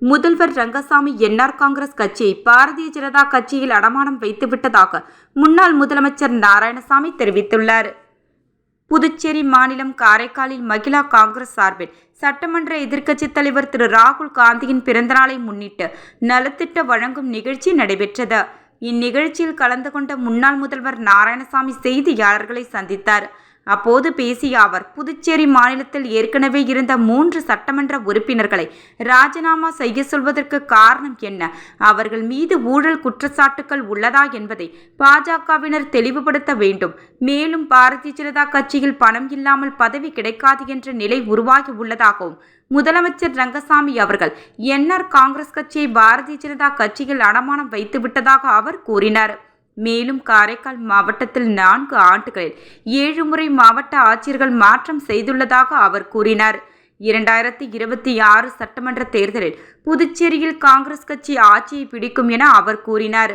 முதல்வர் ரங்கசாமி என்ஆர் காங்கிரஸ் கட்சியை பாரதிய ஜனதா கட்சியில் அடமானம் வைத்துவிட்டதாக முன்னாள் முதலமைச்சர் நாராயணசாமி தெரிவித்துள்ளார். புதுச்சேரி மாநிலம் காரைக்காலில் மகிழா காங்கிரஸ் சார்பில் சட்டமன்ற எதிர்க்கட்சித் தலைவர் திரு ராகுல் காந்தியின் பிறந்தநாளை முன்னிட்டு நலத்திட்ட வழங்கும் நிகழ்ச்சி நடைபெற்றது. இந்நிகழ்ச்சியில் கலந்து கொண்ட முன்னாள் முதல்வர் நாராயணசாமி செய்தியாளர்களை சந்தித்தார். அப்போது பேசிய அவர், புதுச்சேரி மாநிலத்தில் ஏற்கனவே இருந்த 3 சட்டமன்ற உறுப்பினர்களை ராஜினாமா செய்ய சொல்வதற்கு காரணம் என்ன? அவர்கள் மீது ஊழல் குற்றச்சாட்டுகள் உள்ளதா என்பதை பாஜகவினர் தெளிவுபடுத்த வேண்டும். மேலும் பாரதிய ஜனதா கட்சியில் பணம் இல்லாமல் பதவி கிடைக்காது என்ற நிலை உருவாகி உள்ளதாகவும் முதலமைச்சர் ரங்கசாமி அவர்கள் என்ஆர் காங்கிரஸ் கட்சியை பாரதிய ஜனதா கட்சியில் அடமானம் வைத்து விட்டதாக அவர் கூறினார். மேலும் காரைக்கால் மாவட்டத்தில் 4 ஆண்டுகளில் 7 முறை மாவட்ட ஆட்சியர்கள் மாற்றம் செய்துள்ளதாக அவர் கூறினார். 2026 சட்டமன்ற தேர்தலில் புதுச்சேரியில் காங்கிரஸ் கட்சி ஆட்சியை பிடிக்கும் என அவர் கூறினார்.